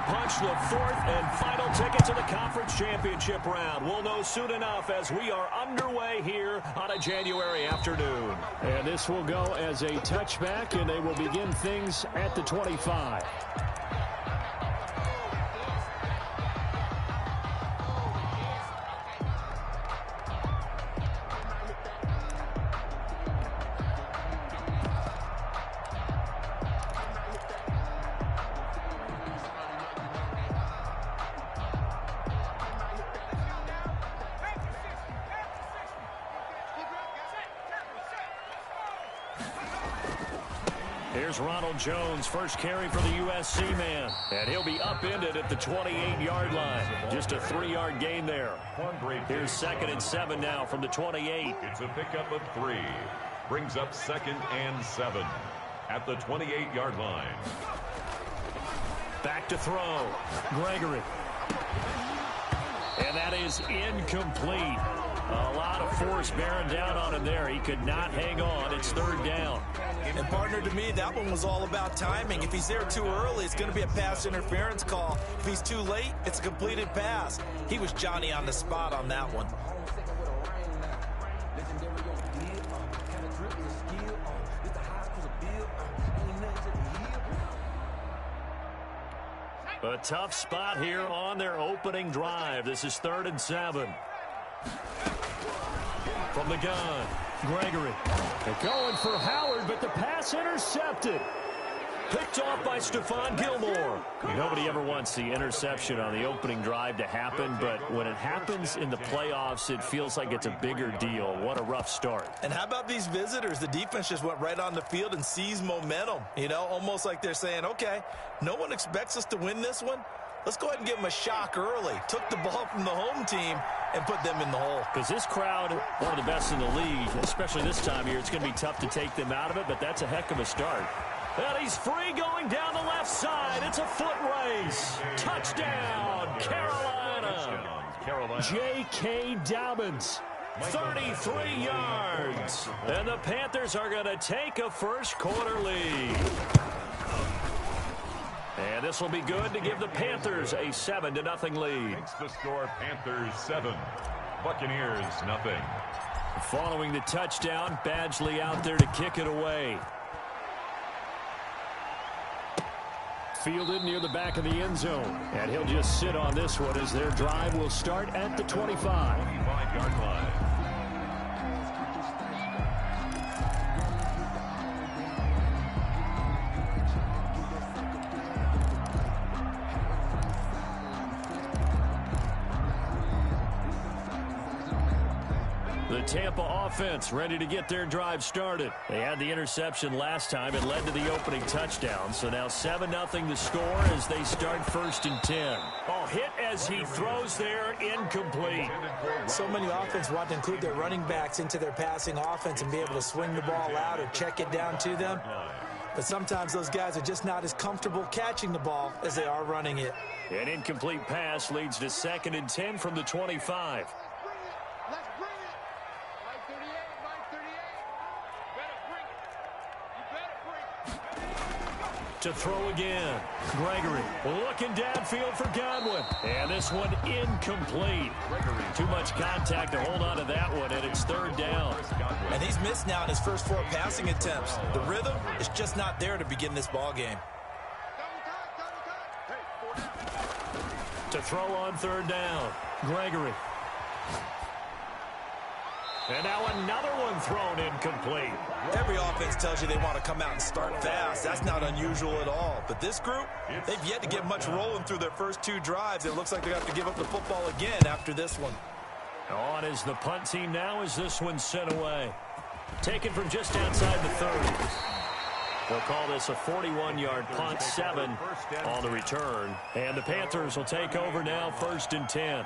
punch the fourth and final ticket to the conference championship round. We'll know soon enough as we are underway here on a January afternoon. And this will go as a touchback, and they will begin things at the 25. Here's Ronald Jones, first carry for the USC man. And he'll be upended at the 28-yard line. Just a 3-yard gain there. Here's 2nd and 7 now from the 28. It's a pickup of 3. Brings up 2nd and 7 at the 28-yard line. Back to throw. Gregory. And that is incomplete. A lot of force bearing down on him there. He could not hang on. It's 3rd down. And, partner, to me, that one was all about timing. If he's there too early, it's going to be a pass interference call. If he's too late, it's a completed pass. He was Johnny on the spot on that one. A tough spot here on their opening drive. This is 3rd and 7. From the gun, Gregory. They're going for Howard, but the pass intercepted. Picked off by Stephon Gilmore. Nobody ever wants the interception on the opening drive to happen, but when it happens in the playoffs, it feels like it's a bigger deal. What a rough start. And how about these visitors? The defense just went right on the field and seized momentum. You know, almost like they're saying, okay, no one expects us to win this one. Let's go ahead and give them a shock early. Took the ball from the home team and put them in the hole. Because this crowd, one of the best in the league, especially this time of year, it's going to be tough to take them out of it, but that's a heck of a start. And he's free going down the left side. It's a foot race. Touchdown, Carolina. J.K. Dobbins. 33 yards. And the Panthers are going to take a first-quarter lead. And this will be good to give the Panthers a 7-0 lead. Makes the score Panthers 7, Buccaneers nothing. Following the touchdown, Badgley out there to kick it away. Fielded near the back of the end zone. And he'll just sit on this one as their drive will start at the 25. 25-yard line. The Tampa offense ready to get their drive started. They had the interception last time. It led to the opening touchdown. So now 7-0 the score as they start 1st and 10. Oh, hit as he throws there, incomplete. So many offense want to include their running backs into their passing offense and be able to swing the ball out or check it down to them. But sometimes those guys are just not as comfortable catching the ball as they are running it. An incomplete pass leads to 2nd and 10 from the 25. To throw again. Gregory looking downfield for Godwin. And this one incomplete. Too much contact to hold on to that one, and it's 3rd down. And he's missed now in his first 4 passing attempts. The rhythm is just not there to begin this ball game. To throw on 3rd down. Gregory. And now another one thrown incomplete. Every offense tells you they want to come out and start fast. That's not unusual at all. But this group, they've yet to get much rolling through their first 2 drives. It looks like they're going to have to give up the football again after this one. On is the punt team now as this one's sent away. Taken from just outside the 30. They'll call this a 41-yard punt, 7 on the return. And the Panthers will take over now, 1st and 10.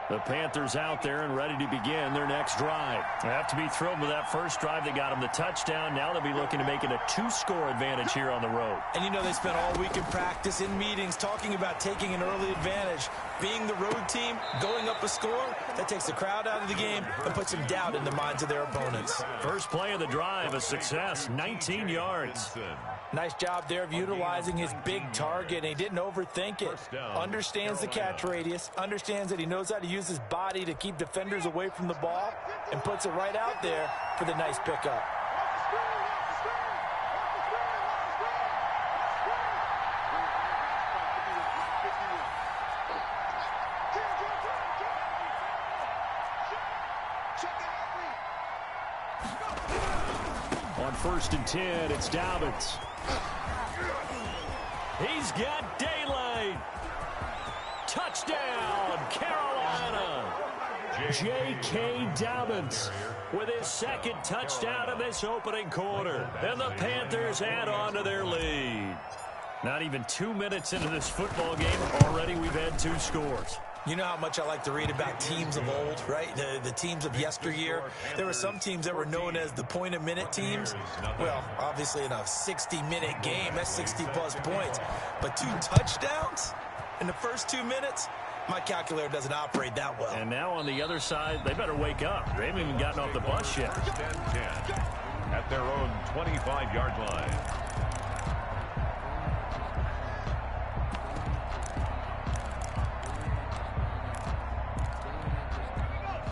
The Panthers out there and ready to begin their next drive. They have to be thrilled with that first drive that got them the touchdown. Now they'll be looking to make it a 2-score advantage here on the road. And you know they spent all week in practice, in meetings, talking about taking an early advantage. being the road team, going up a score, that takes the crowd out of the game and puts some doubt in the minds of their opponents. First play of the drive, a success, 19 yards. Nice job there of utilizing his big target, and he didn't overthink it. Understands the catch radius, understands that he knows how to use his body to keep defenders away from the ball, and puts it right out there for the nice pickup. On 1st and 10, it's Dobbins. He's got daylight. Touchdown, Carolina. J.K. Dobbins With his second touchdown of this opening quarter. And the Panthers add on to their lead. Not even 2 minutes into this football game, already we've had 2 scores. You know how much I like to read about teams of old, right? The teams of yesteryear. There were some teams that were known as the point-a-minute teams. Well, obviously in a 60-minute game, that's 60-plus points. But 2 touchdowns in the first 2 minutes? My calculator doesn't operate that well. And now on the other side, they better wake up. They haven't even gotten off the bus yet. At their own 25-yard line.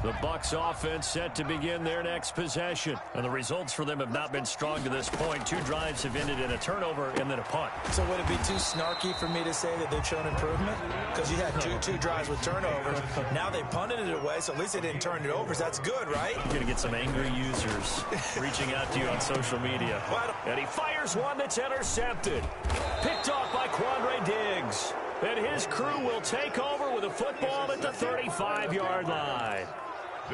The Bucs offense set to begin their next possession. And the results for them have not been strong to this point. 2 drives have ended in a turnover and then a punt. So would it be too snarky for me to say that they've shown improvement? Because you had two drives with turnovers. Now they punted it away, so at least they didn't turn it over. So that's good, right? You're going to get some angry users reaching out to you on social media. And he fires one that's intercepted. Picked off by Quandre Diggs. And his crew will take over with a football at the 35-yard line.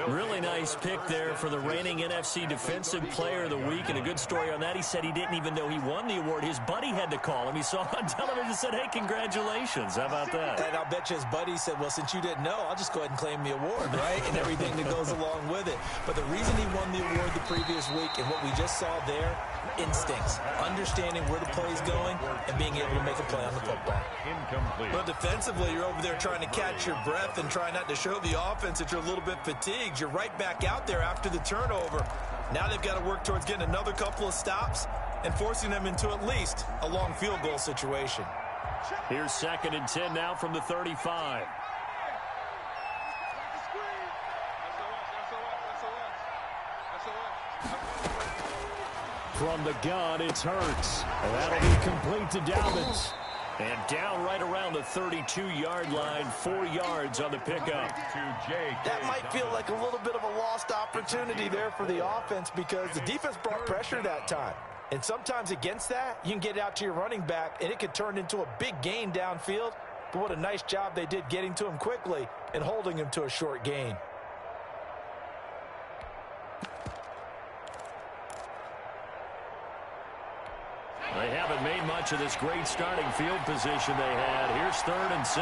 Really nice pick there for the reigning NFC Defensive Player of the Week, and a good story on that. He said he didn't even know he won the award. His buddy had to call him. He saw on television and said, hey, congratulations. How about that? And I'll bet you his buddy said, well, since you didn't know, I'll just go ahead and claim the award, right? And everything that goes along with it. But the reason he won the award the previous week and what we just saw there, instincts, understanding where the play is going and being able to make a play on the football. Incomplete. But defensively, you're over there trying to catch your breath and try not to show the offense that you're a little bit fatigued. You're right back out there after the turnover. Now they've got to work towards getting another couple of stops and forcing them into at least a long field goal situation. Here's 2nd and 10 now from the 35. from the gun. It's Hurts. And that'll be complete to Dobbins. And down right around the 32-yard line, 4 yards on the pickup. That might feel like a little bit of a lost opportunity there for the offense because the defense brought pressure that time. And sometimes against that, you can get it out to your running back, and it could turn into a big gain downfield. But what a nice job they did getting to him quickly and holding him to a short gain. They haven't made much of this great starting field position they had. Here's 3rd and 6.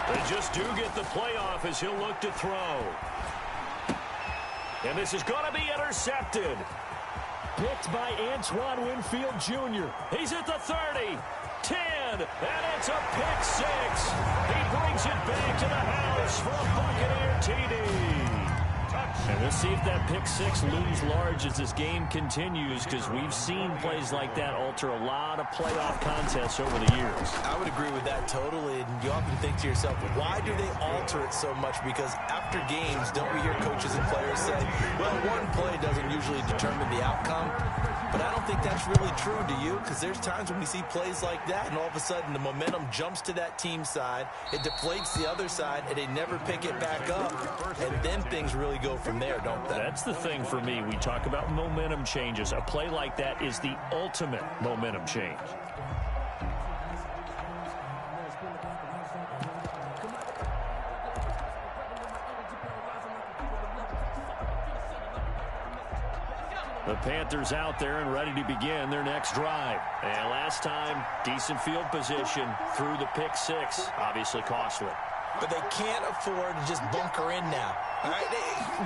They just do get the playoff as he'll look to throw. And this is going to be intercepted. Picked by Antoine Winfield Jr. He's at the 30. 10, and it's a pick 6. He brings it back to the house for a Buccaneer TD. And we'll see if that pick 6 looms large as this game continues, because we've seen plays like that alter a lot of playoff contests over the years. I would agree with that totally, and you often think to yourself, why do they alter it so much? Because after games, don't we hear coaches and players say, well, one play doesn't usually determine the outcome? But I don't think that's really true, do you? Because there's times when we see plays like that, and all of a sudden the momentum jumps to that team side, it deflates the other side, and they never pick it back up, and then things really go from there, don't they? That's the thing for me. We talk about momentum changes. A play like that is the ultimate momentum change. The Panthers out there and ready to begin their next drive. And last time, decent field position through the pick 6. Obviously costly. but they can't afford to just bunker in now. All right,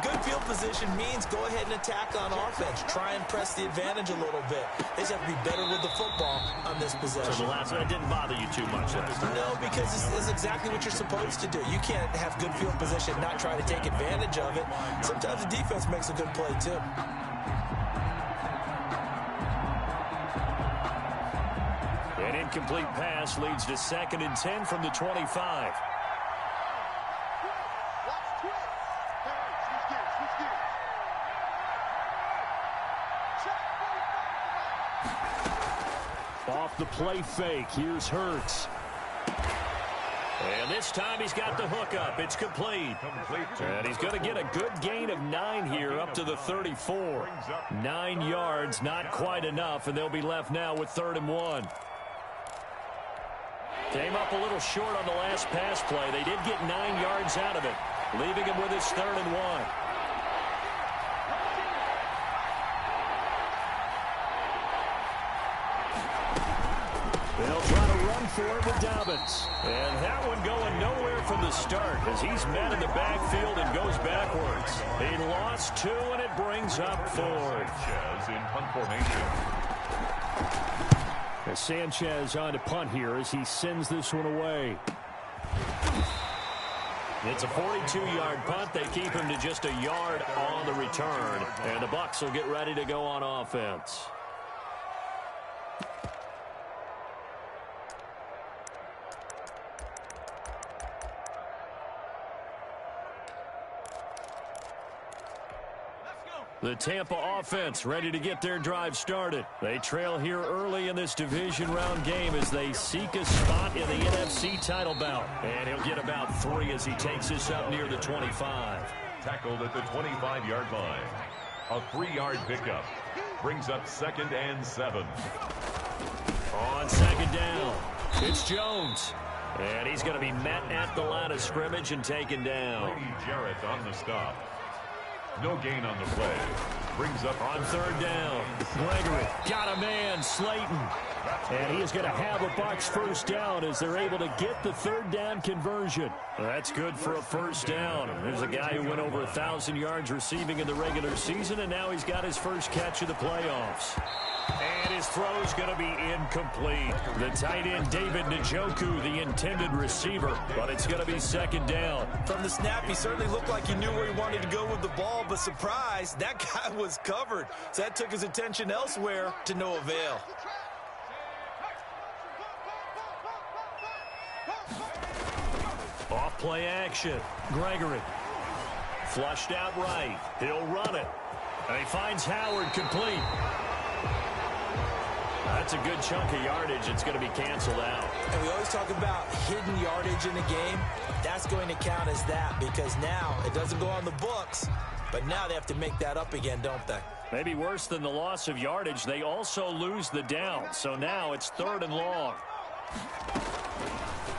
good field position means go ahead and attack on offense. Try and press the advantage a little bit. They just have to be better with the football on this possession. So the last one didn't bother you too much last time? No, because this is exactly what you're supposed to do. You can't have good field position and not try to take advantage of it. Sometimes the defense makes a good play, too. An incomplete pass leads to 2nd and 10 from the 25. Off the play fake, here's Hurts. And this time he's got the hook up. It's complete. And he's going to get a good gain of 9 here up to the 34. 9 yards, not quite enough, and they'll be left now with 3rd and 1. Came up a little short on the last pass play. They did get 9 yards out of it, leaving him with his 3rd and 1. They'll try to run for it with Dobbins. And that one going nowhere from the start as he's met in the backfield and goes backwards. He lost 2, and it brings up 4. Sanchez in punt formation. As Sanchez on to punt here as he sends this one away. It's a 42-yard punt. They keep him to just a yard on the return. And the Bucs will get ready to go on offense. The Tampa offense ready to get their drive started. They trail here early in this division round game as they seek a spot in the NFC title bout. And he'll get about 3 as he takes this up near the 25. Tackled at the 25-yard line. A 3-yard pickup. Brings up 2nd and 7. On 2nd down, it's Jones. And he's going to be met at the line of scrimmage and taken down. Brady Jarrett on the stop. No gain on the play. Brings up on 3rd down. Gregory got a man, Slayton. And he is going to have a Bucs 1st down as they're able to get the 3rd down conversion. That's good for a 1st down. There's a guy who went over 1,000 yards receiving in the regular season, and now he's got his first catch of the playoffs. And his throw's going to be incomplete. The tight end, David Njoku, the intended receiver, but it's going to be 2nd down. From the snap, he certainly looked like he knew where he wanted to go with the ball, but surprise, that guy was covered. So that took his attention elsewhere to no avail. Off play action. Gregory. Flushed out right. He'll run it. And he finds Howard complete. That's a good chunk of yardage. It's going to be canceled out. And we always talk about hidden yardage in a game. That's going to count as that because now it doesn't go on the books, but now they have to make that up again, don't they? Maybe worse than the loss of yardage, they also lose the down. So now it's 3rd and long.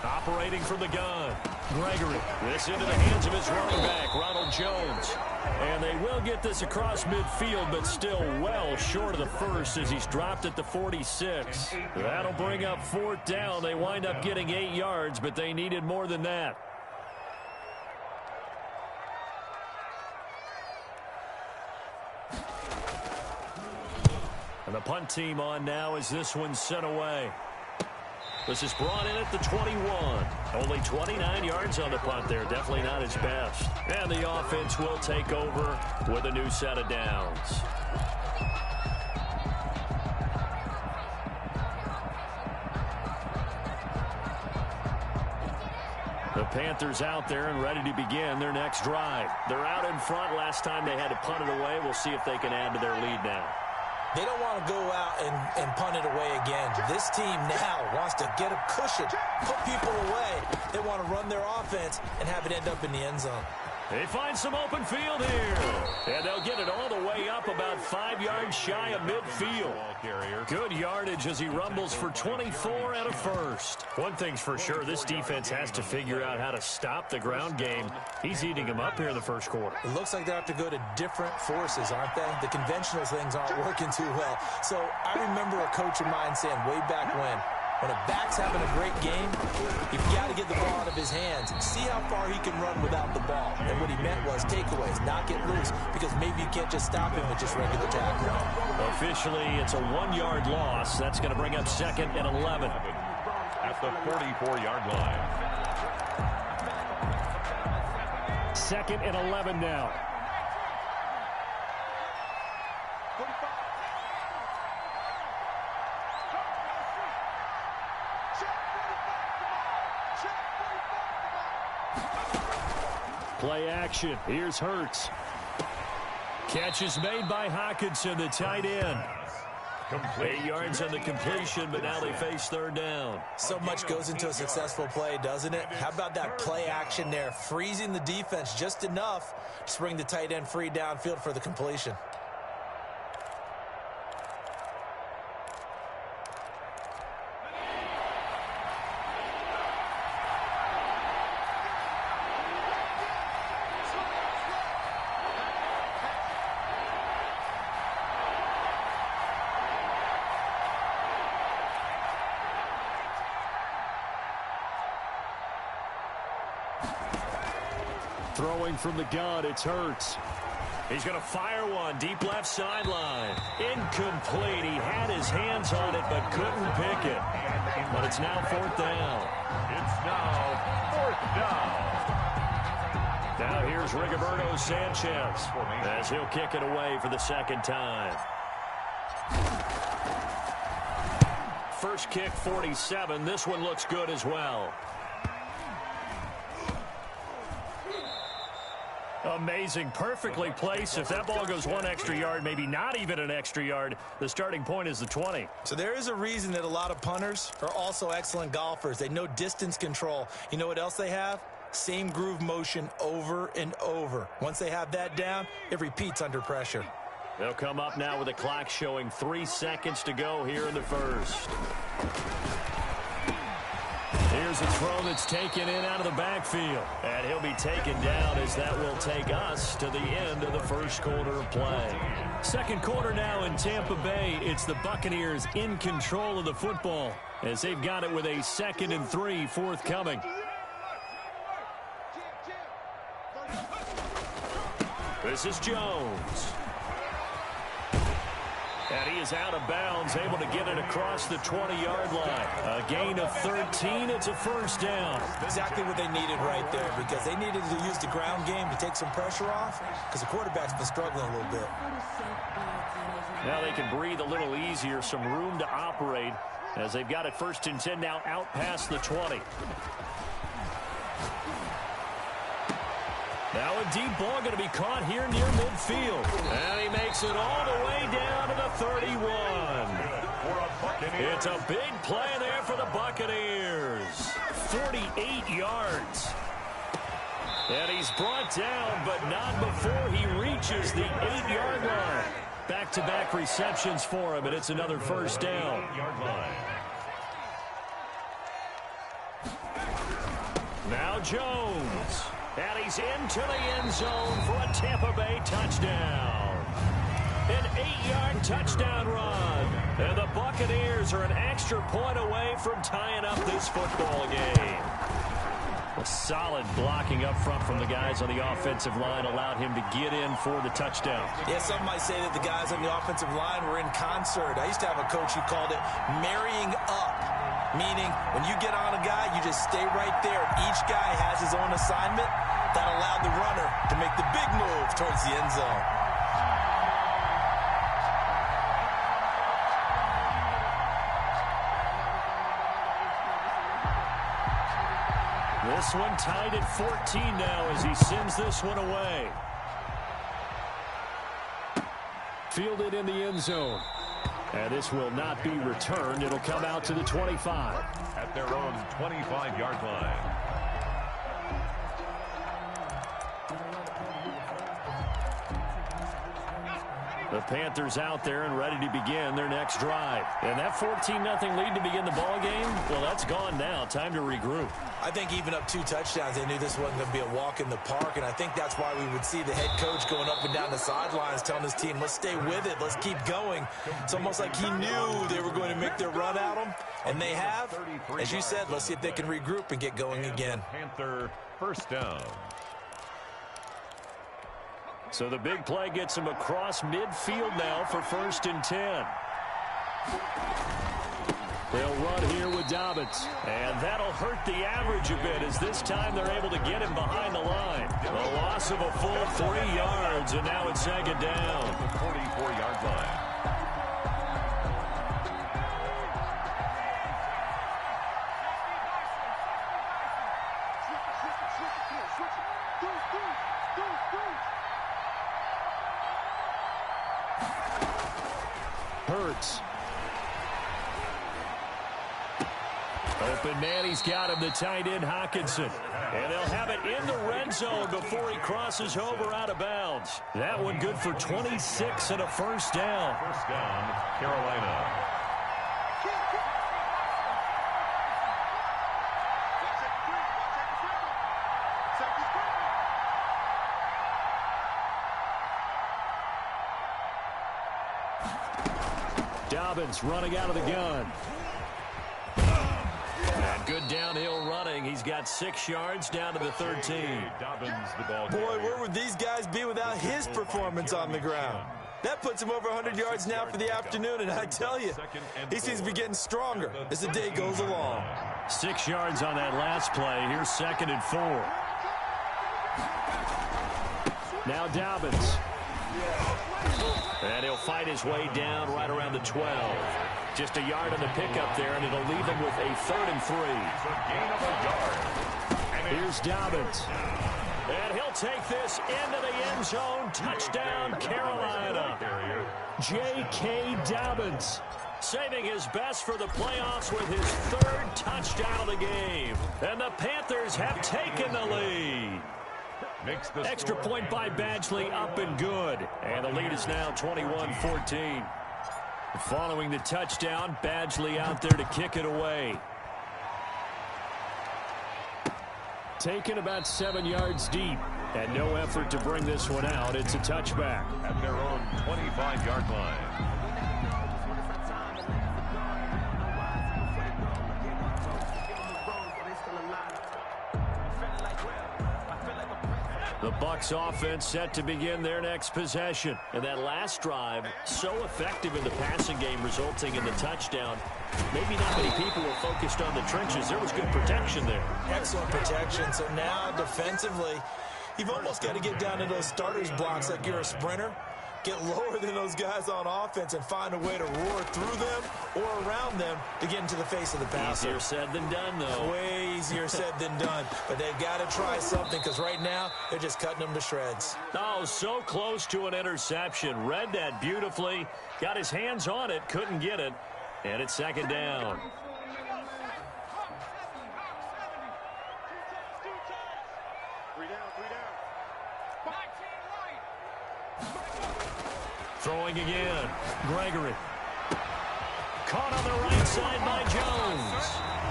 Operating from the gun. Gregory. This into the hands of his running back, Ronald Jones. And they will get this across midfield, but still well short of the first as he's dropped at the 46. That'll bring up 4th down. They wind up getting 8 yards, but they needed more than that. And the punt team on now as this one's sent away. This is brought in at the 21. Only 29 yards on the punt there. Definitely not his best. And the offense will take over with a new set of downs. The Panthers out there and ready to begin their next drive. They're out in front. Last time they had to punt it away. We'll see if they can add to their lead now. They don't want to go out and punt it away again. This team now wants to get a cushion, put people away. They want to run their offense and have it end up in the end zone. They find some open field here. And they'll get it all the way up about 5 yards shy of midfield. Good yardage as he rumbles for 24 and a first. One thing's for sure, this defense has to figure out how to stop the ground game. He's eating them up here in the first quarter. It looks like they have to go to different forces, aren't they? The conventional things aren't working too well. So I remember a coach of mine saying way back when, When a back's having a great game, you've got to get the ball out of his hands. See how far he can run without the ball. And what he meant was takeaways, not get loose, because maybe you can't just stop him with just regular tackling. Officially, it's a 1-yard loss. That's going to bring up 2nd and 11. At the 44-yard line. 2nd and 11 now. Play action. Here's Hurts. Catch is made by Hockenson, the tight end. 8 yards on the completion, but now they face 3rd down. So much goes into a successful play, doesn't it? How about that play action there? Freezing the defense just enough to bring the tight end free downfield for the completion. Throwing from the gun, it's Hurts. He's going to fire one deep left sideline. Incomplete. He had his hands on it but couldn't pick it. But it's now 4th down. It's now 4th down. Now here's Rigoberto Sanchez as he'll kick it away for the 2nd time. First kick, 47. This one looks good as well. Amazing, perfectly placed. If that ball goes 1 extra yard, maybe not even an extra yard, the starting point is the 20. So there is a reason that a lot of punters are also excellent golfers. They know distance control. You know what else they have? Same groove motion over and over. Once they have that down, it repeats under pressure. They'll come up now with a clock showing 3 seconds to go here in the first. Here's a throw that's taken in out of the backfield. And he'll be taken down as that will take us to the end of the first quarter of play. Second quarter now in Tampa Bay. It's the Buccaneers in control of the football as they've got it with a 2nd and 3 forthcoming. This is Jones. And he is out of bounds, able to get it across the 20-yard line. A gain of 13. It's a 1st down. Exactly what they needed right there, because they needed to use the ground game to take some pressure off, because the quarterback's been struggling a little bit. Now they can breathe a little easier, some room to operate as they've got it 1st and 10 now out past the 20. Now a deep ball going to be caught here near midfield. And he makes it all the way down to the 31. It's a big play there for the Buccaneers. 48 yards. And he's brought down, but not before he reaches the 8-yard line. Back-to-back receptions for him, and it's another 1st down. Now Jones. And he's into the end zone for a Tampa Bay touchdown. An 8-yard touchdown run. And the Buccaneers are an extra point away from tying up this football game. A solid blocking up front from the guys on the offensive line allowed him to get in for the touchdown. Yeah, some might say that the guys on the offensive line were in concert. I used to have a coach who called it marrying up. Meaning, when you get on a guy, you just stay right there. Each guy has his own assignment. That allowed the runner to make the big move towards the end zone. This one tied at 14 now as he sends this one away. Fielded in the end zone. And this will not be returned. It'll come out to the 25. At their own 25-yard line. The Panthers out there and ready to begin their next drive. And that 14-0 lead to begin the ball game, well, that's gone now. Time to regroup. I think even up 2 touchdowns, they knew this wasn't going to be a walk in the park, and I think that's why we would see the head coach going up and down the sidelines telling his team, let's stay with it, let's keep going. It's almost like he knew they were going to make their run at him, and they have. As you said, let's see if they can regroup and get going again. Panther first down. So the big play gets him across midfield now for 1st and 10. They'll run here with Dobbins. And that'll hurt the average a bit as this time they're able to get him behind the line. A loss of a full 3 yards, and now it's 2nd down. The 44-yard line. Hurts. Open man, he's got him, the tight end Hockenson. And they'll have it in the red zone before he crosses over out of bounds. That one good for 26 and a 1st down. First down, Carolina. Dobbins running out of the gun. And good downhill running. He's got 6 yards down to the 13. Dobbins, the ball Boy, carrier. where would these guys be without his performance on the ground? That puts him over 100 yards now for the afternoon, and I tell you, he seems to be getting stronger as the day goes along. 6 yards on that last play. Here's 2nd and 4. Now Dobbins. And he'll fight his way down right around the 12. Just a yard on the pickup there, and it'll leave him with a 3rd and 3. It's a gain of a yard. Here's Dobbins. And he'll take this into the end zone. Touchdown, Carolina. J.K. Dobbins saving his best for the playoffs with his 3rd touchdown of the game. And the Panthers have taken the lead. Extra point by Badgley, up and good. And the lead is now 21-14. Following the touchdown, Badgley out there to kick it away. Taken about 7 yards deep. And no effort to bring this one out. It's a touchback. At their own 25-yard line. The Bucs offense set to begin their next possession. And that last drive, so effective in the passing game, resulting in the touchdown. Maybe not many people were focused on the trenches. There was good protection there. Excellent protection. So now defensively, you've almost got to get down to those starters blocks like you're a sprinter. Get lower than those guys on offense and find a way to roar through them or around them to get into the face of the passer. Easier said than done, though. Way easier said than done. But they've got to try something because right now they're just cutting them to shreds. Oh, so close to an interception. Read that beautifully. Got his hands on it. Couldn't get it. And it's 2nd down. Throwing again. Gregory. Caught on the right side by Jones.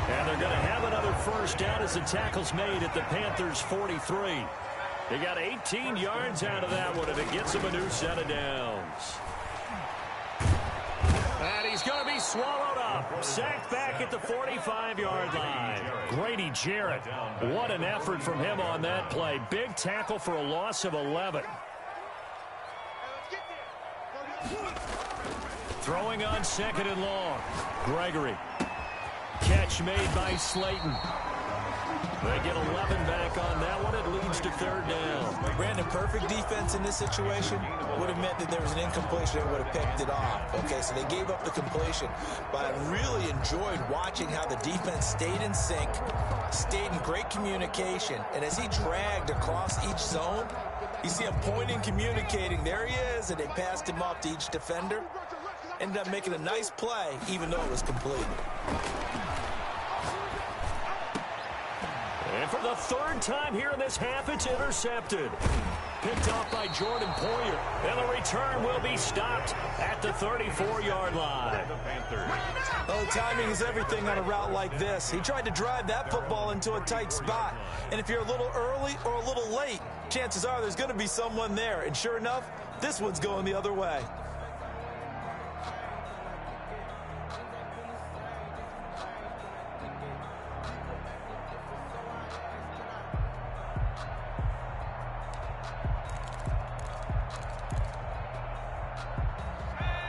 And they're going to have another 1st down as the tackle's made at the Panthers' 43. They got 18 yards out of that one, and it gets them a new set of downs. And he's going to be swallowed up. Sacked back at the 45-yard line. Grady Jarrett. What an effort from him on that play. Big tackle for a loss of 11. Throwing on 2nd and long. Gregory. Catch made by Slayton. They get 11 back on that one. It leads to 3rd down. Brandon, perfect defense in this situation would have meant that there was an incompletion and would have picked it off. Okay, so they gave up the completion. But I really enjoyed watching how the defense stayed in sync, stayed in great communication. And as he dragged across each zone, you see him pointing, communicating. There he is, and they passed him off to each defender. Ended up making a nice play, even though it was complete. And for the 3rd time here in this half, it's intercepted. picked off by Jordan Poyer. And the return will be stopped at the 34-yard line. Oh, timing is everything on a route like this. He tried to drive that football into a tight spot. And if you're a little early or a little late, chances are there's going to be someone there. And sure enough, this one's going the other way.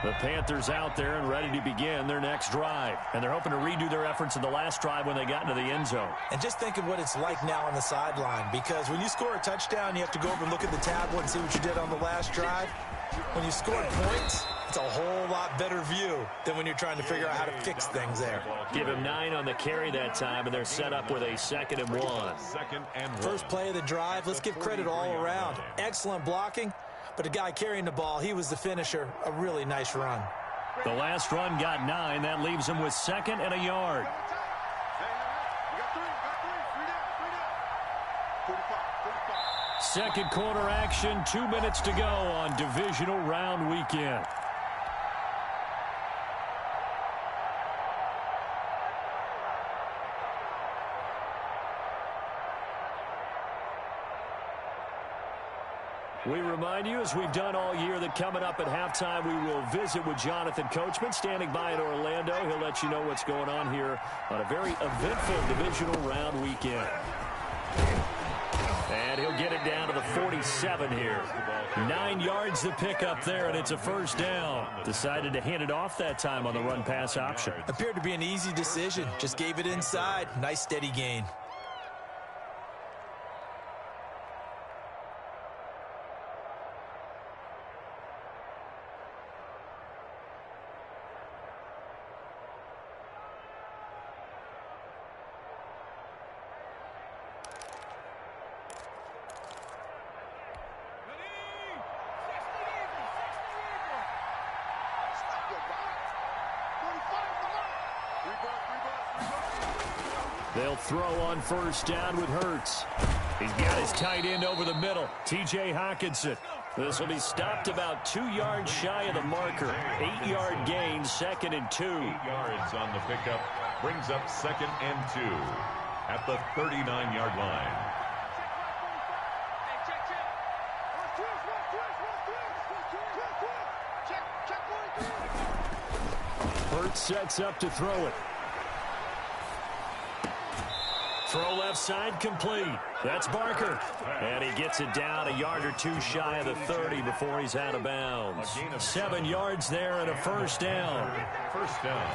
The Panthers out there and ready to begin their next drive. And they're hoping to redo their efforts in the last drive when they got into the end zone. And just think of what it's like now on the sideline, because when you score a touchdown, you have to go over and look at the tablet and see what you did on the last drive. When you score points, it's a whole lot better view than when you're trying to figure out how to fix things there. Give him 9 on the carry that time, and they're set up with a 2nd and 1. First play of the drive, let's give credit all around. Excellent blocking. But the guy carrying the ball, he was the finisher. A really nice run. The last run got 9. That leaves him with 2nd and a yard. Second quarter action, 2 minutes to go on divisional round weekend. We remind you, as we've done all year, that coming up at halftime, we will visit with Jonathan Coachman, standing by in Orlando. He'll let you know what's going on here on a very eventful divisional round weekend. And he'll get it down to the 47 here. 9 yards to pick up there, and it's a first down. Decided to hand it off that time on the run-pass option. Appeared to be an easy decision. Just gave it inside. Nice, steady gain. They'll throw on first down with Hurts. He's got his tight end over the middle, T.J. Hockenson. This will be stopped about 2 yards shy of the marker. 8-yard gain, 2nd and 2. 8 yards on the pickup brings up 2nd and 2 at the 39-yard line. Hurts sets up to throw it. Throw left side complete. That's Barker. And he gets it down a yard or 2 shy of the 30 before he's out of bounds. 7 yards there and a first down. First down.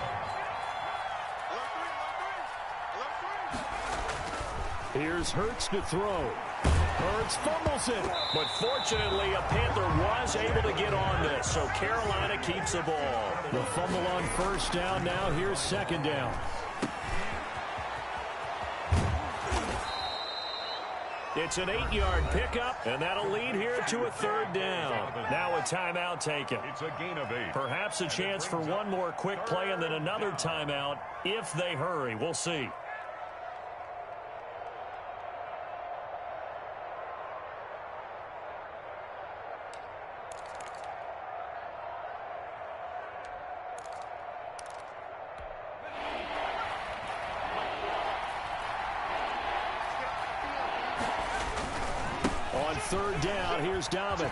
Here's Hurts to throw. Hurts fumbles it. But fortunately, a Panther was able to get on this, so Carolina keeps the ball. The fumble on first down now. Here's 2nd down. It's an 8-yard pickup, and that'll lead here to a 3rd down. Now a timeout taken. It's a gain of 8. Perhaps a chance for one more quick play and then another timeout if they hurry. We'll see. On 3rd down, here's Dobbins.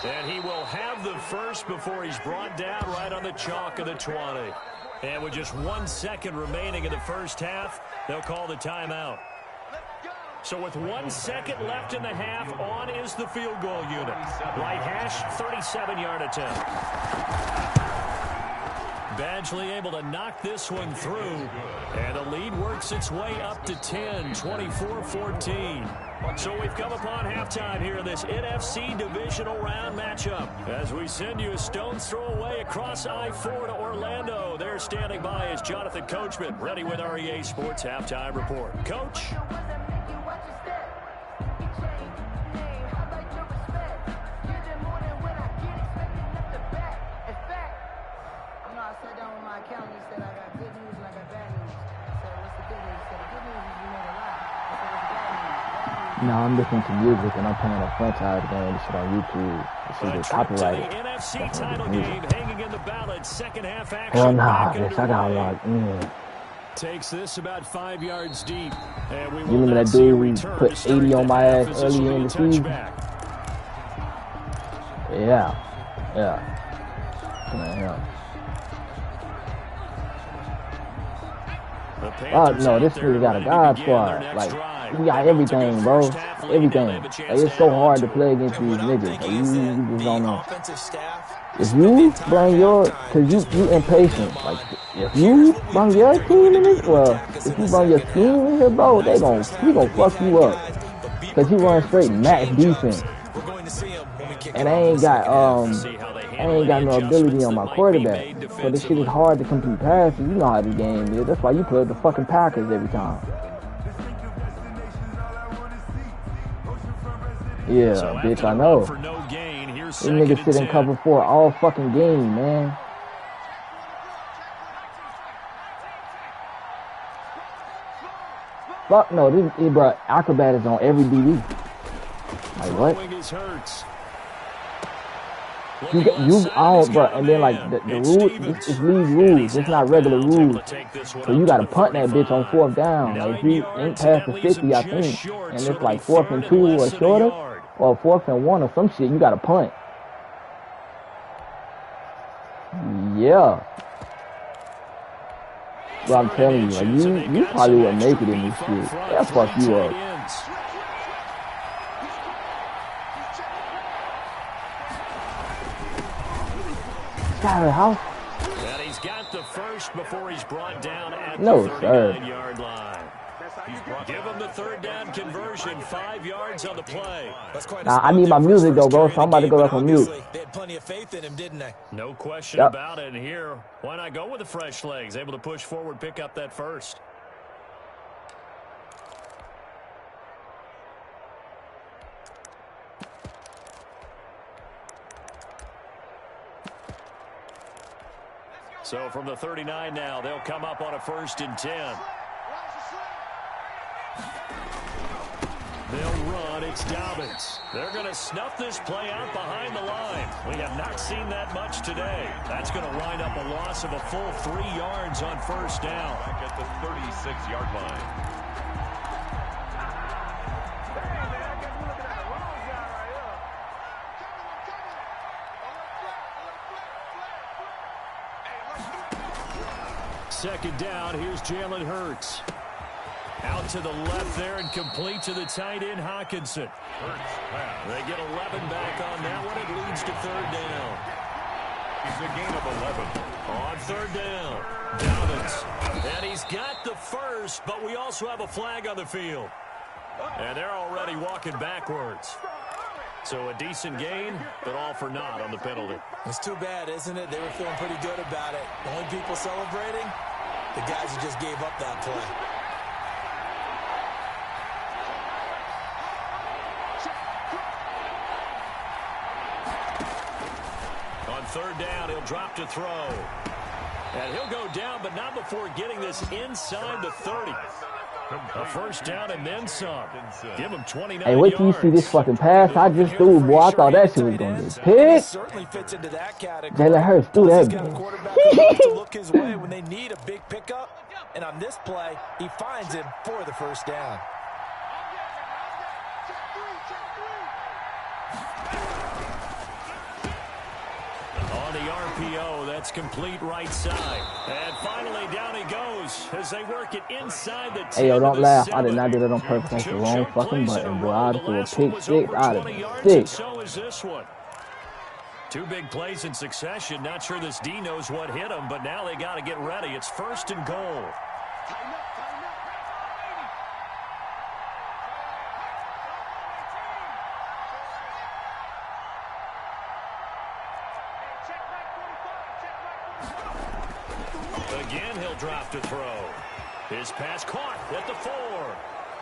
And he will have the first before he's brought down right on the chalk of the 20. And with just 1 second remaining in the first half, they'll call the timeout. So with 1 second left in the half, on is the field goal unit. Right hash, 37-yard attempt. Badgley able to knock this one through. And the lead works its way up to 10, 24-14. So we've come upon halftime here in this NFC divisional round matchup. As we send you a stone's throw away across I-4 to Orlando. There standing by is Jonathan Coachman, ready with our EA Sports Halftime Report. Coach? No, I'm listening to music and I'm playing a franchise game. This shit on YouTube. This is copyrighted. NFC title game hanging in the balance. Second half action. Oh nah, yes, I got locked in. Takes this about 5 yards deep. And we You remember that dude who put 80 on my ass earlier in the season? Yeah. Man, oh no, this nigga got a God squad. Like, we got everything, bro. Everything. Like, it's so hard to play against these niggas. Like, you just don't know. If you bring your, cause you impatient. Like, if you bring your team in this, well, if you bring your team in here, bro, he gonna fuck you up. Cause he run straight max defense. And I ain't got no ability on my quarterback. So this shit is hard to complete passes. You know how this game is. That's why you play the fucking Packers every time. Yeah, so bitch, I know. These niggas sit in cover 4 all fucking game, man. Fuck no, this bro, Acrobat is on every DB. Like what? Bro, and then like the rule, it's league rules. It's not regular rules. So you gotta punt that bitch on 4th down. Like if you ain't past the 50, I think, and it's like 4th and 2 or shorter, or 4th and 1 or some shit, you gotta punt. Yeah. Well, I'm telling you, like you probably wouldn't make it in this shit. That'll fuck you up. House? And he's got the first before he's brought down at no, the 39-yard line. Give him the 3rd down conversion, 5 yards on the play. Nah, I need my music though, bro, so I'm about to go back on mute. They had plenty of faith in him, didn't they? No question about it. And here, why not go with the fresh legs? Able to push forward, pick up that first. So from the 39 now, they'll come up on a 1st and 10. They'll run. It's Dobbins. They're going to snuff this play out behind the line. We have not seen that much today. That's going to wind up a loss of a full 3 yards on 1st down. Back at the 36-yard line. Second down, here's Jalen Hurts. Out to the left there and complete to the tight end, Hawkinson. They get 11 back on that one. It leads to 3rd down. It's a gain of 11. On 3rd down, Dobbins. And he's got the first, but we also have a flag on the field. And they're already walking backwards. So a decent gain, but all for naught on the penalty. It's too bad, isn't it? They were feeling pretty good about it. The only people celebrating, the guys who just gave up that play. On 3rd down, he'll drop to throw. And he'll go down, but not before getting this inside the 30. A 1st down and then some. Give him 29 Hey, wait till you see this fucking pass I just threw, boy. I thought that shit was going to get picked. Certainly fits into that category. Jalen Hurts threw that bitch. To look his way when they need a big pickup. And on this play, he finds him for the 1st down. On the RPO, that's complete right side. And finally, down he goes as they work it inside the 10. Hey, yo, don't laugh. I did not do that on purpose. That's the wrong fucking button, bro. I'd threw a pick 6 out of it. 6. So is this one. 2 big plays in succession. Not sure this D knows what hit him, but now they got to get ready. It's 1st and goal. Again, he'll drop to throw. His pass caught at the 4.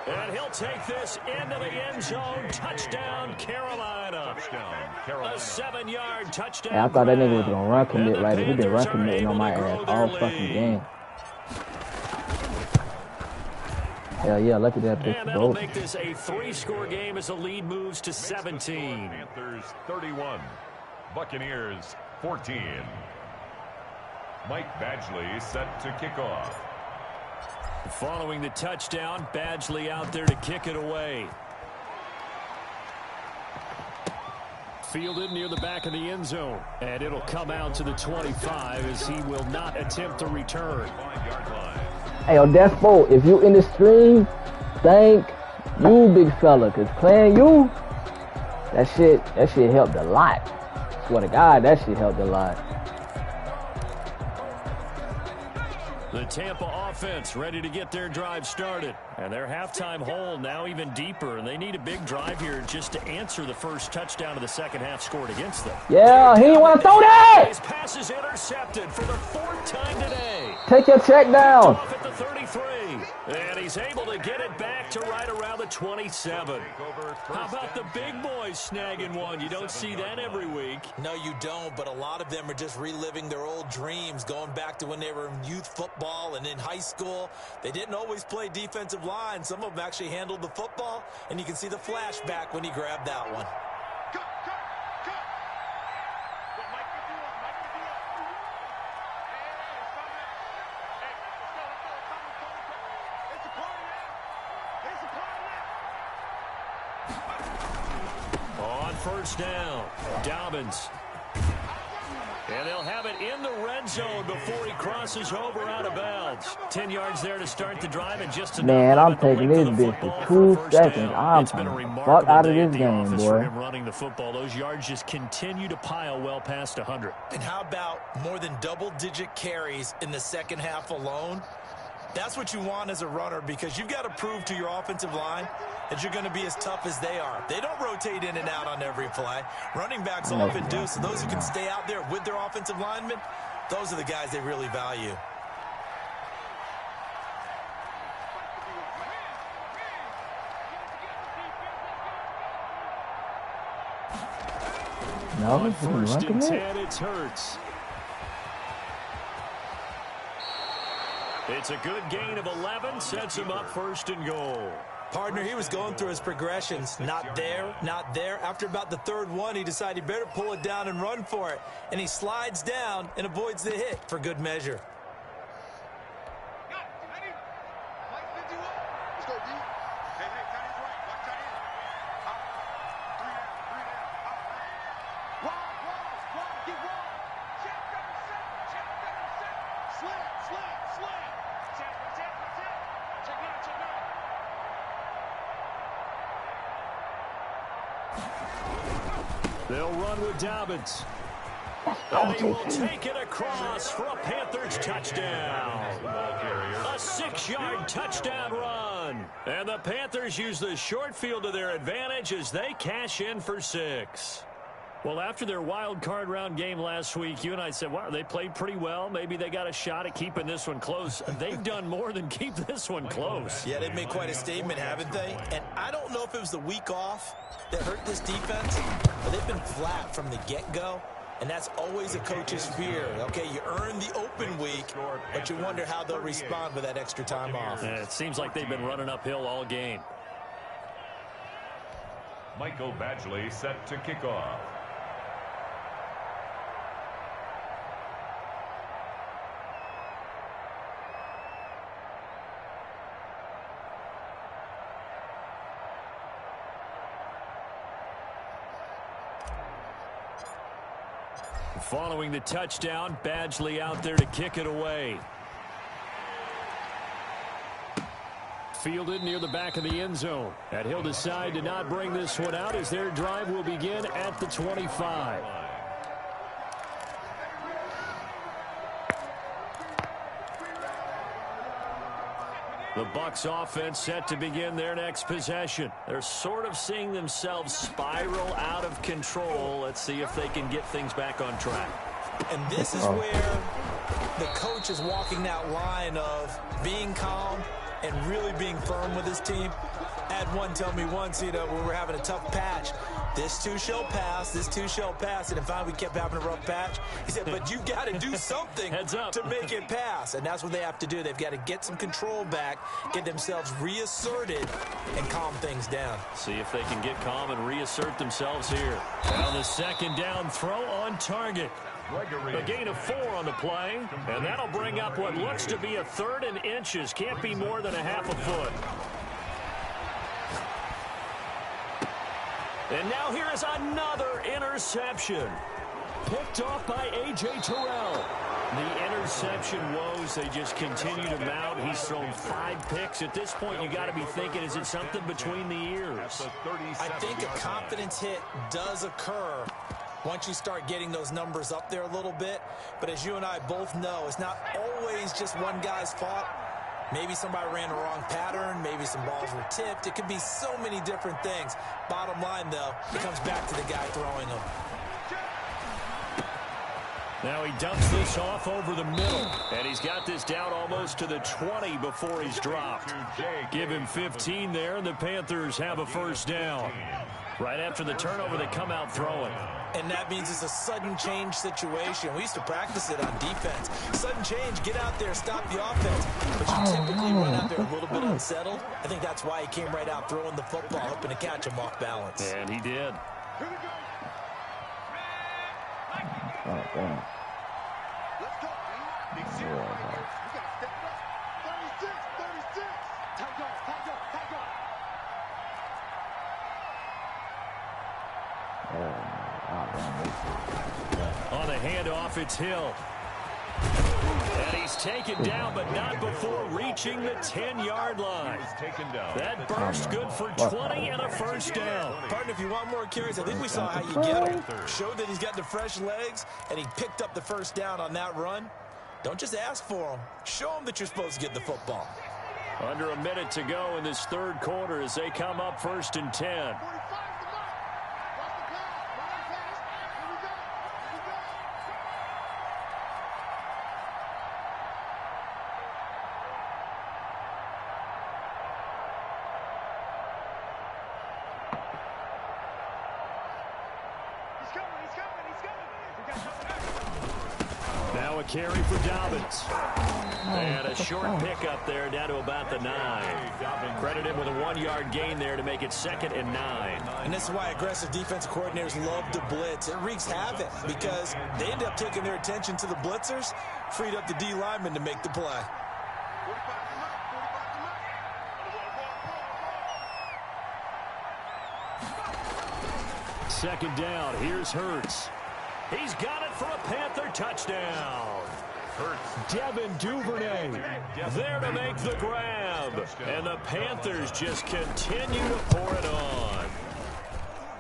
And he'll take this into the end zone. Touchdown, Carolina. A 7-yard touchdown. Hey, I thought that nigga was going to run commit right. He been run committing on my ass all fucking game. Hell yeah, look at that And that'll make this a 3-score game as the lead moves to 17. Panthers 31, Buccaneers 14. Mike Badgley set to kick off. Following the touchdown, Badgley out there to kick it away. Fielded near the back of the end zone. And it'll come out to the 25 as he will not attempt to return. Hey, yo, Despo, if you in the stream, thank you, big fella, because playing you, that shit helped a lot. Swear to God, that shit helped a lot. The Tampa offense ready to get their drive started. And their halftime hole now even deeper. And they need a big drive here just to answer the first touchdown of the second half scored against them. Yeah, he didn't want to throw that! His pass is intercepted for the 4th time today. Take your check down. Off at the 33. And he's able to get it back to right around the 27. How about the big boys snagging one? You don't see that every week. No, you don't, but a lot of them are just reliving their old dreams, going back to when they were in youth football and in high school. They didn't always play defensive line. Some of them actually handled the football, and you can see the flashback when he grabbed that one. On first down, Dobbins. And they'll have it in the red zone before he crosses over out of bounds. 10 yards there to start the drive, and just man, I'm taking this bitch for 2 seconds. I'm fuck out of this game, boy. Him running the football. Those yards just continue to pile well past 100. And how about more than double-digit carries in the second half alone? That's what you want as a runner, because you've got to prove to your offensive line that you're going to be as tough as they are. They don't rotate in and out on every play. Running backs often do, so those who can stay out there with their offensive linemen, those are the guys they really value. On first and 10, it's Hurts. It's a good gain of 11, sets him up first and goal. Partner, he was going through his progressions. Not there, not there. After about the third one, he decided he better pull it down and run for it. And he slides down and avoids the hit for good measure. They'll run with Dobbins. And he will take it across for a Panthers touchdown. A 6-yard touchdown run. And the Panthers use the short field to their advantage as they cash in for 6. Well, after their wild card round game last week, you and I said, wow, they played pretty well. Maybe they got a shot at keeping this one close. They've done more than keep this one close. Yeah, they've made quite a statement, haven't they? And I don't know if it was the week off that hurt this defense, but they've been flat from the get-go, and that's always a coach's fear. Okay, you earn the open week, but you wonder how they'll respond with that extra time off. And it seems like they've been running uphill all game. Michael Badgley set to kick off. Following the touchdown, Badgley out there to kick it away. Fielded near the back of the end zone. And he'll decide to not bring this one out as their drive will begin at the 25. The Bucs offense set to begin their next possession. They're sort of seeing themselves spiral out of control. Let's see if they can get things back on track. And this is where the coach is walking that line of being calm and really being firm with his team. I had one tell me once, when we're having a tough patch, this too shall pass, this too shall pass. And finally, we kept having a rough patch. He said, but you got to do something to make it pass. And that's what they have to do. They've got to get some control back, get themselves reasserted, and calm things down. See if they can get calm and reassert themselves here. Now the second down throw on target. A gain of 4 on the play, and that'll bring up what looks to be a 3rd and inches. Can't be more than a half a foot. And now here is another interception. Picked off by A.J. Terrell. The interception woes, they just continue to mount. He's thrown 5 picks. At this point, you got to be thinking, is it something between the ears? I think a confidence hit does occur once you start getting those numbers up there a little bit. But as you and I both know, it's not always just one guy's fault. Maybe somebody ran the wrong pattern. Maybe some balls were tipped. It could be so many different things. Bottom line, though, it comes back to the guy throwing them. Now he dumps this off over the middle. And he's got this down almost to the 20 before he's dropped. Give him 15 there, and the Panthers have a first down. Right after the turnover, they come out throwing. And that means it's a sudden change situation. We used to practice it on defense. Sudden change, get out there, stop the offense. But you typically run out there a little bit unsettled. I think that's why he came right out throwing the football, hoping to catch him off balance. And he did. Oh, damn. Let's go, man. Big zero. We got to step it up. 36. Tight go. On the handoff, it's Hill. And he's taken down, but not before reaching the 10-yard line. That burst good for 20 and a first down. Partner, if you want more carries, I think we saw how you get him. Showed that he's got the fresh legs, and he picked up the first down on that run. Don't just ask for him. Show him that you're supposed to get the football. Under a minute to go in this third quarter as they come up 1st and 10. Now a carry for Dobbins. And a short pickup there down to about the 9. Credit him with a 1-yard gain there to make it 2nd and 9. And this is why aggressive defensive coordinators love to blitz. It wreaks havoc because they end up taking their attention to the blitzers, freed up the D lineman to make the play. Second down. Here's Hurts. He's got it for a Panther touchdown. Devin Duvernay there to make the grab. And the Panthers just continue to pour it on.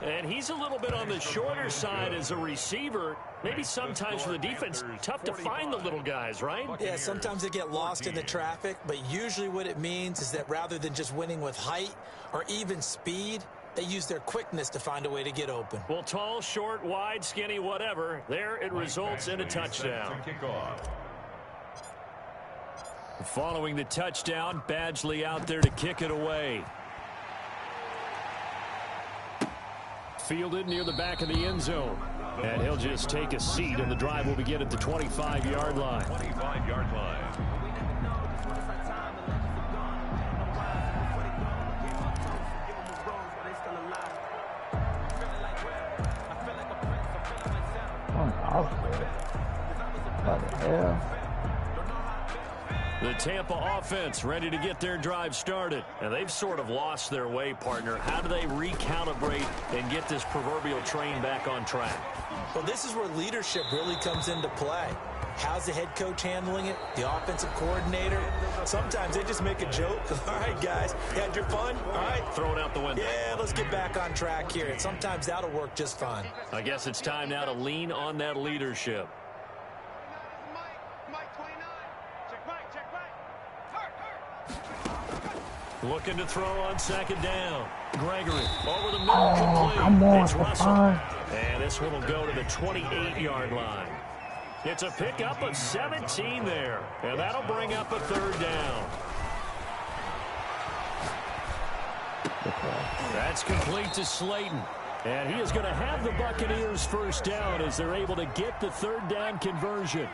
And he's a little bit on the shorter side as a receiver. Maybe sometimes for the defense, tough to find the little guys, right? Yeah, sometimes they get lost in the traffic, but usually what it means is that rather than just winning with height or even speed, they use their quickness to find a way to get open. Well, tall, short, wide, skinny, whatever, there it results in a touchdown. Following the touchdown, Badgley out there to kick it away. Fielded near the back of the end zone. And he'll just take a seat, and the drive will begin at the 25-yard line. 25-yard line. What the hell? The Tampa offense ready to get their drive started. And they've sort of lost their way, partner. How do they recalibrate and get this proverbial train back on track? Well, this is where leadership really comes into play. How's the head coach handling it? The offensive coordinator? Sometimes they just make a joke. All right, guys, you had your fun? All right. Throw it out the window. Yeah, let's get back on track here. And sometimes that'll work just fine. I guess it's time now to lean on that leadership. Looking to throw on second down. Gregory over the middle, complete. It's Russell. And this one will go to the 28-yard line. It's a pickup of 17 there. And that'll bring up a third down. That's complete to Slayton. And he is going to have the Buccaneers first down as they're able to get the third down conversion.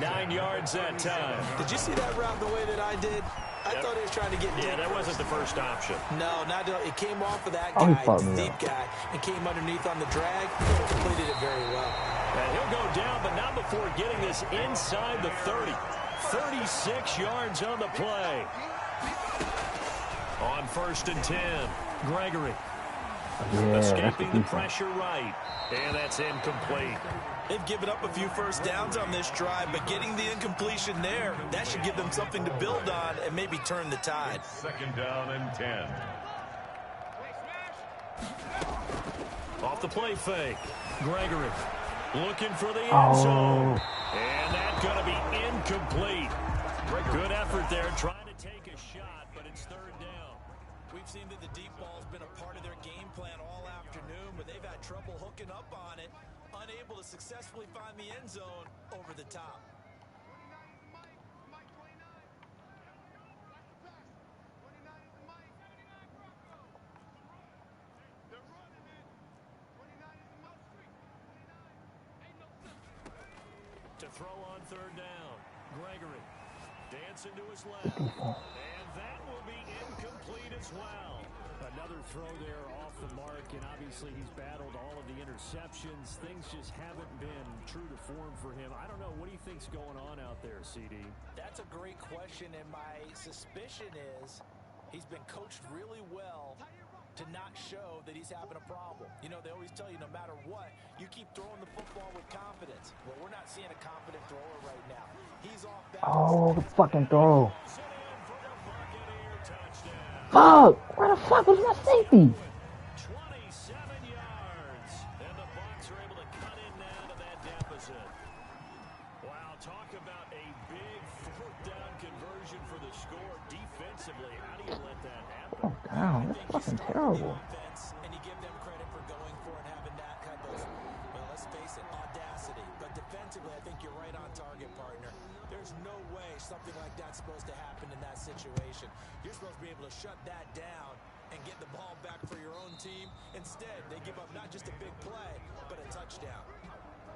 9 yards that time. Did you see that route the way that I did? I thought he was trying to get deep. Yeah, that wasn't the first option. No, it came off of that guy, the deep guy, and came underneath on the drag. Completed it very well. And he'll go down, but not before getting this inside the 30. 36 yards on the play. On 1st and 10, Gregory. Yeah, escaping the pressure right. And that's incomplete. They've given up a few first downs on this drive, but getting the incompletion there, that should give them something to build on and maybe turn the tide. 2nd down and 10. Off the play fake. Gregory looking for the end zone. And that's going to be incomplete. Good effort there, trying to take a shot, but it's 3rd down. We've seen that the deep ball's been a part of their game plan all afternoon, but they've had trouble hooking up on it, unable to successfully find the end zone over the top. To throw on 3rd down, Gregory dancing to his left, and that will be incomplete as well. Another throw there off the mark, and obviously he's battled all of the interceptions. Things just haven't been true to form for him. I don't know. What do you think's going on out there, CD? That's a great question, and my suspicion is he's been coached really well to not show that he's having a problem. You know, they always tell you no matter what, you keep throwing the football with confidence. Well, we're not seeing a confident thrower right now. He's off balance. Oh, the fucking throw. Fuck! Where the fuck was my safety? 27 yards, and the Bucs are able to cut in now to that deficit. Wow, talk about a big 4th down conversion for the score defensively. How do you let that happen? Oh, down. That's fucking terrible. And you give them credit for going for it, having that kind of, well, let's face it, audacity. But defensively, I think you're right on target, partner. There's no way something like that's supposed to happen in that situation. You're supposed to be able to shut that down and get the ball back for your own team. Instead, they give up not just a big play, but a touchdown.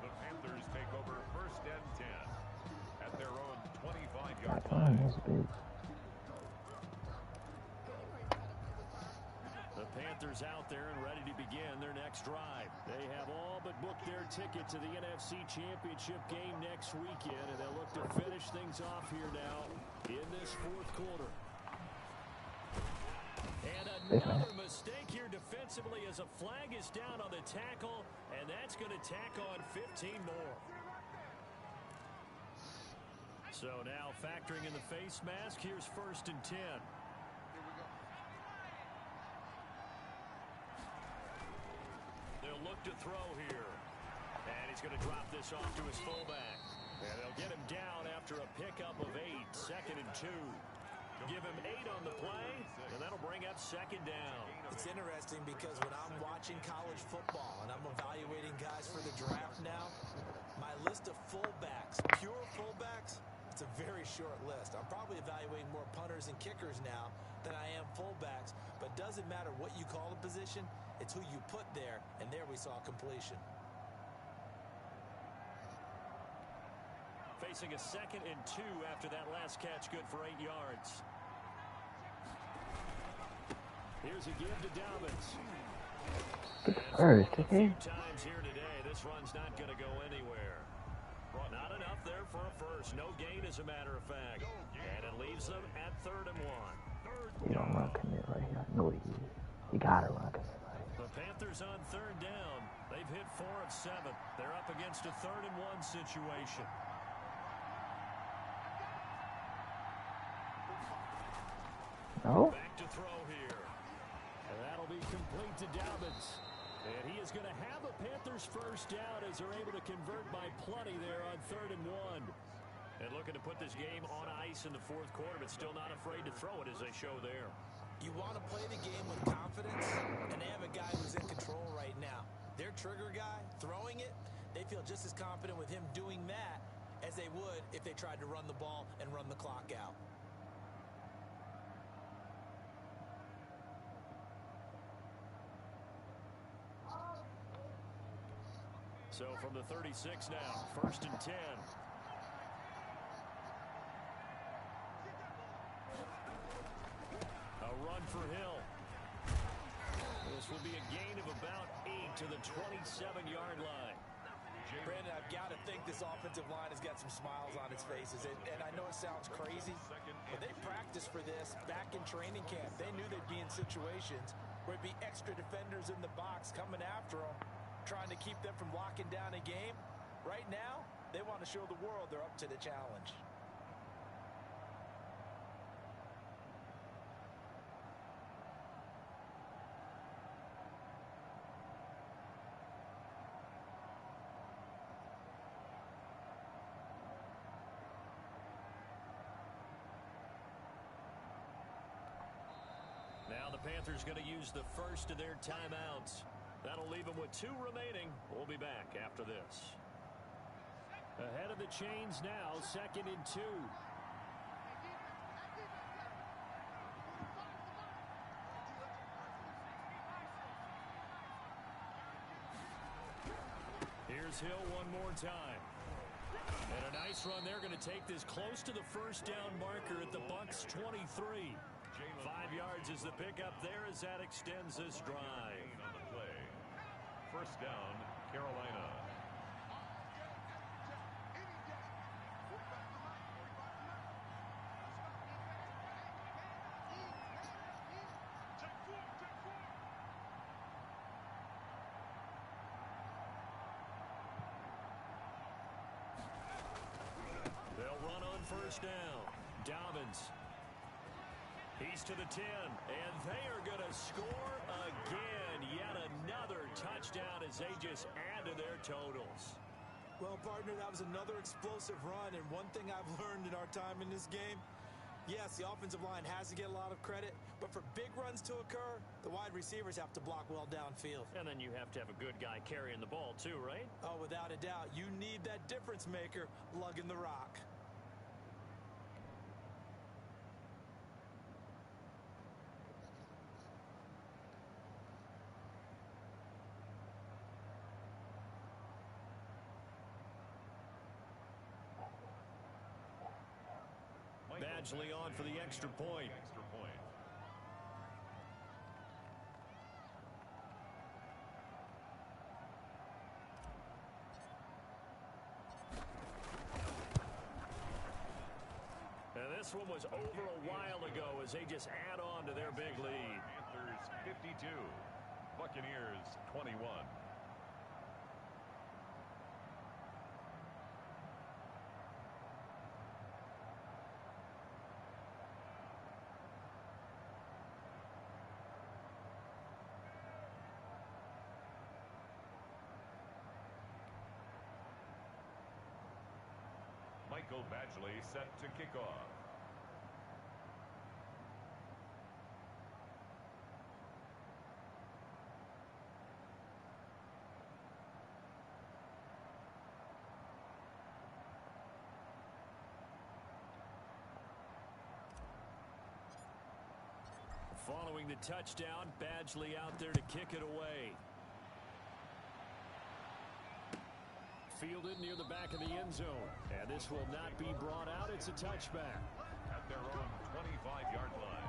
The Panthers take over 1st and 10 at their own 25-yard That line. was big. The Panthers out there and ready to begin their next drive. They have all but booked their ticket to the NFC Championship game next weekend, and they'll look to finish things off here now in this 4th quarter. And another mistake here defensively as a flag is down on the tackle, and that's going to tack on 15 more. So now factoring in the face mask, here's 1st and 10. They'll look to throw here. And he's going to drop this off to his fullback. And they'll get him down after a pickup of 8. 2nd and 2. Give him 8 on the play, and that'll bring up 2nd down. It's interesting because when I'm watching college football and I'm evaluating guys for the draft now, my list of fullbacks, pure fullbacks, it's a very short list. I'm probably evaluating more punters and kickers now than I am fullbacks, but doesn't matter what you call a position, it's who you put there, and there we saw completion. Facing a 2nd and 2 after that last catch, good for 8 yards. Here's a give to Dobbins. Good first, A okay? few times here today, this run's not going to go anywhere. Well, not enough there for a first. No gain, as a matter of fact. And it leaves them at 3rd and 1. You don't run commit right here. I know he is. You gotta run commit right here. The Panthers on 3rd down. They've hit 4 of 7. They're up against a 3rd and 1 situation. No? Back to throw here. And that'll be complete to Dobbins. And he is going to have a Panthers first down as they're able to convert by plenty there on 3rd and 1. And looking to put this game on ice in the 4th quarter, but still not afraid to throw it as they show there. You want to play the game with confidence, and they have a guy who's in control right now. Their trigger guy, throwing it, they feel just as confident with him doing that as they would if they tried to run the ball and run the clock out. So from the 36 now, 1st and 10. A run for Hill. This will be a gain of about 8 to the 27-yard line. Brandon, I've got to think this offensive line has got some smiles on its faces. And I know it sounds crazy, but they practiced for this back in training camp. They knew they'd be in situations where it'd be extra defenders in the box coming after them, trying to keep them from locking down a game. Right now, they want to show the world they're up to the challenge. Now the Panthers going to use the first of their timeouts. That'll leave them with 2 remaining. We'll be back after this. Ahead of the chains now, 2nd and 2. Here's Hill one more time. And a nice run. They're going to take this close to the first down marker at the Bucs 23. 5 yards is the pickup there as that extends this drive. On the play. 1st down, Carolina. They'll run on 1st down. Dobbins. He's to the 10, and they are going to score again. Yet another touchdown as they just add to their totals. Well, partner, that was another explosive run, and one thing I've learned in our time in this game, yes, the offensive line has to get a lot of credit, but for big runs to occur, the wide receivers have to block well downfield. And then you have to have a good guy carrying the ball too, right? Oh, without a doubt. You need that difference maker lugging the rock. Badgley on for the extra point. And this one was over a while ago as they just add on to their big lead. Panthers 52, Buccaneers 21. Michael Badgley set to kick off. Following the touchdown, Badgley out there to kick it away. Fielded near the back of the end zone. And this will not be brought out. It's a touchback. At their own 25-yard line.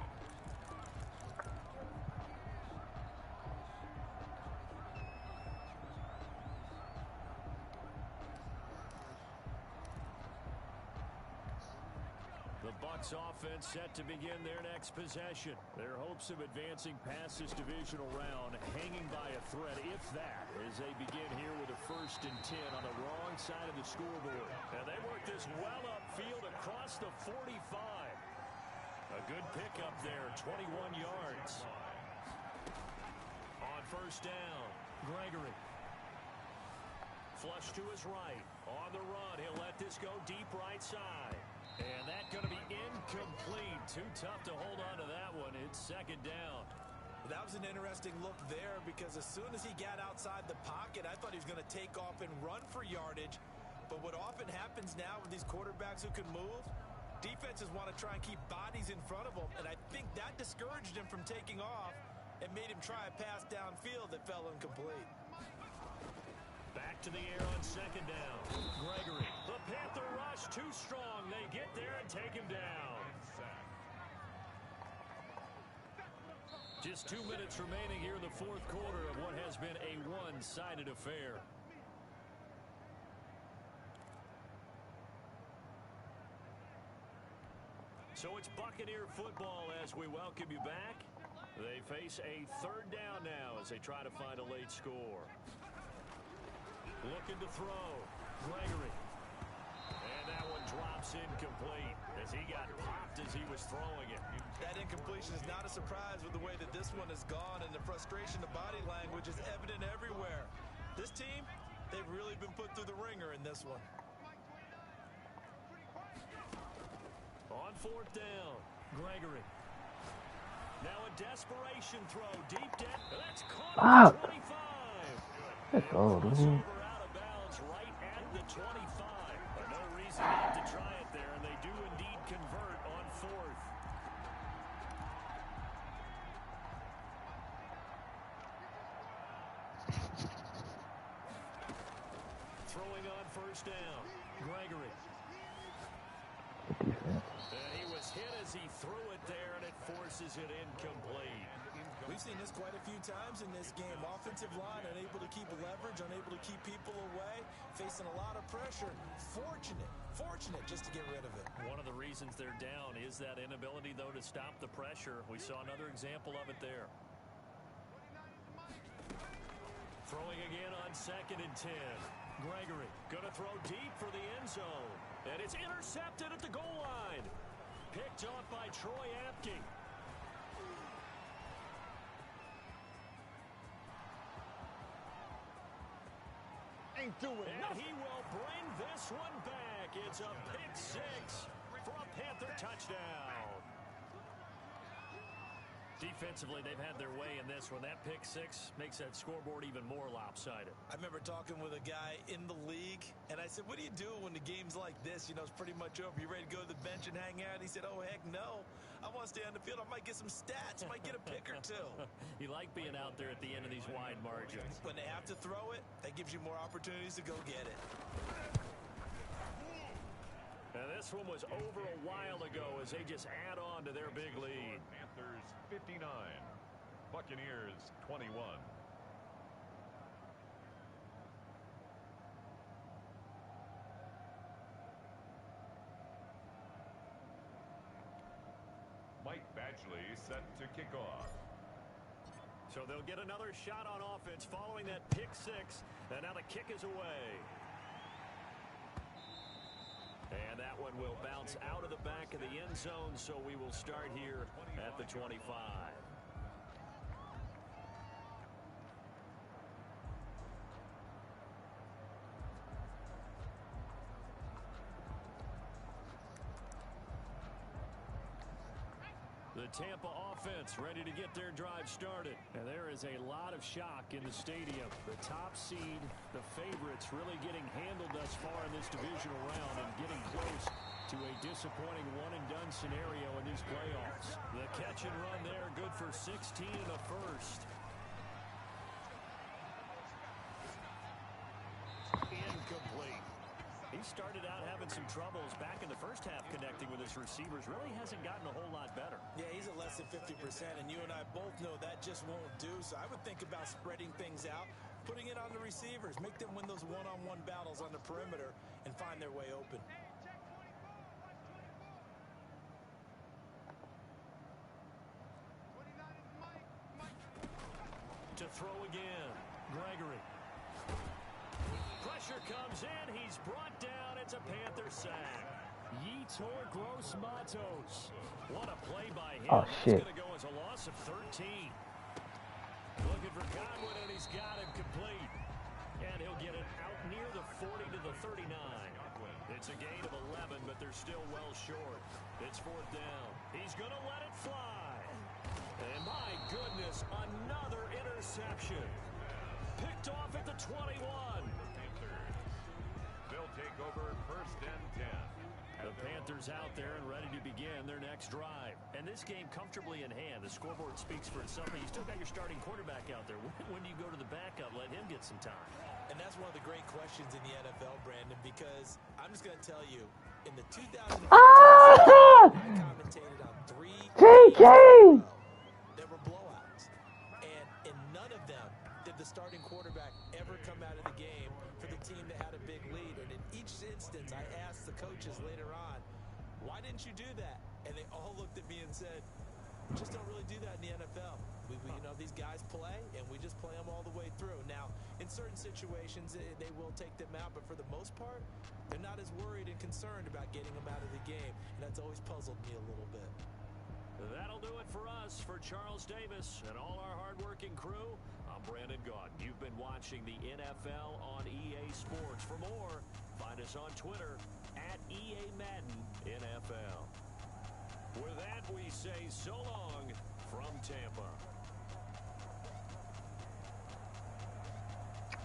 The Bucs offense set to begin their next possession. Their hopes of advancing past this divisional round hanging by a thread, if that, as they begin here with a 1st and 10 on the wrong side of the scoreboard. And they work this well upfield across the 45. A good pickup there, 21 yards. On 1st down, Gregory. Flush to his right. On the run, he'll let this go deep right side. And that's going to be incomplete. Too tough to hold on to that one. It's 2nd down. That was an interesting look there because as soon as he got outside the pocket, I thought he was going to take off and run for yardage. But what often happens now with these quarterbacks who can move, defenses want to try and keep bodies in front of them. And I think that discouraged him from taking off and made him try a pass downfield that fell incomplete. Back to the air on second down. Gregory. The Panther rush too strong. They get there and take him down. Just 2 minutes remaining here in the fourth quarter of what has been a one-sided affair. So it's Buccaneer football as we welcome you back. They face a third down now as they try to find a late score. Looking to throw. Gregory. And that one drops incomplete as he got popped as he was throwing it. That incompletion is not a surprise with the way that this one has gone, and the frustration of body language is evident everywhere. This team, they've really been put through the ringer in this one. On fourth down, Gregory. Now a desperation throw deep down. That's caught at 25. Let's go, dude. Over out of bounds right at the 25. But no reason not to try it there, and they do indeed convert on fourth. Throwing on first down, Gregory. He was hit as he threw it there, and it forces it incomplete. We've seen this quite a few times in this game. Offensive line unable to keep leverage, unable to keep people away, facing a lot of pressure. Fortunate just to get rid of it. One of the reasons they're down is that inability, though, to stop the pressure. We saw another example of it there. Throwing again on 2nd and 10. Gregory going to throw deep for the end zone. And it's intercepted at the goal line. Picked off by Troy Apke. Ain't doing And nothing. he will bring this one back. It's a pick six for a Panther touchdown. Defensively, they've had their way in this one. That pick six makes that scoreboard even more lopsided. I remember talking with a guy in the league, and I said, what do you do when the game's like this? You know, it's pretty much over. You ready to go to the bench and hang out? He said, oh, heck no. I want to stay on the field. I might get some stats. Might get a pick or two. You like being out there at the end of these wide margins. When they have to throw it, that gives you more opportunities to go get it. And this one was over a while ago as they just add on to their big lead. Panthers 59, Buccaneers 21. Mike Badgley set to kick off. So they'll get another shot on offense following that pick six. And now the kick is away. And that one will bounce out of the back of the end zone, so we will start here at the 25. The Tampa offense ready to get their drive started. And there is a lot of shock in the stadium. The top seed, the favorites, really getting handled thus far in this divisional round and getting close to a disappointing one-and-done scenario in these playoffs. The catch and run there, good for 16 and a first. Incomplete. He started out having some troubles back in the first half connecting with his receivers. Really hasn't gotten a whole lot better. Yeah, he's at less than 50%, and you and I both know that just won't do. So I would think about spreading things out, putting it on the receivers, make them win those one-on-one battles on the perimeter and find their way open. To throw again, Gregory. Pressure comes in. He's brought down. It's a Panther sack. Yetur Gross-Matos. What a play by him. Oh, shit. It's going to go as a loss of 13. Looking for Godwin, and he's got him complete. And he'll get it out near the 40 to the 39. It's a gain of 11, but they're still well short. It's fourth down. He's going to let it fly. And my goodness, another interception. Picked off at the 21. They'll take over first and 10. The Panthers Panthers out there and ready to begin their next drive. And this game comfortably in hand. The scoreboard speaks for itself, but you still got your starting quarterback out there. When do you go to the backup, let him get some time? And that's one of the great questions in the NFL, Brandon, because I'm just going to tell you, in the 2015 I commentated on 3 games there were blowouts. And in none of them did the starting quarterback ever come out of the game for the team that had a big lead. And in each instance, I asked the coaches later on, why didn't you do that? And they all looked at me and said, we just don't really do that in the NFL. We these guys play, and we just play them all the way through. Now, in certain situations, they will take them out, but for the most part, they're not as worried and concerned about getting them out of the game, and that's always puzzled me a little bit. That'll do it for us. For Charles Davis and all our hardworking crew, I'm Brandon Gaudin. You've been watching the NFL on EA Sports. For more, find us on Twitter at EA Madden NFL. With that, we say so long from Tampa.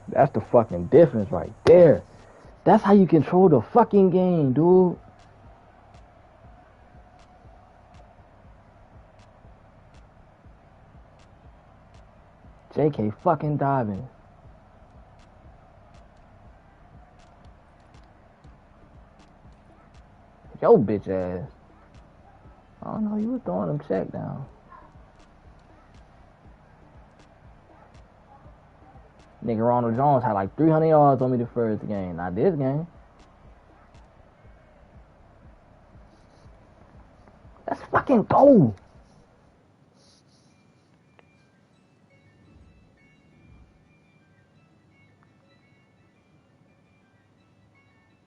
That's the fucking difference right there. That's how you control the fucking game, dude. JK fucking Dobbins. Yo, bitch ass. I don't know, you was throwing them check down. Nigga Ronald Jones had like 300 yards on me the first game. Not this game. Let's fucking go.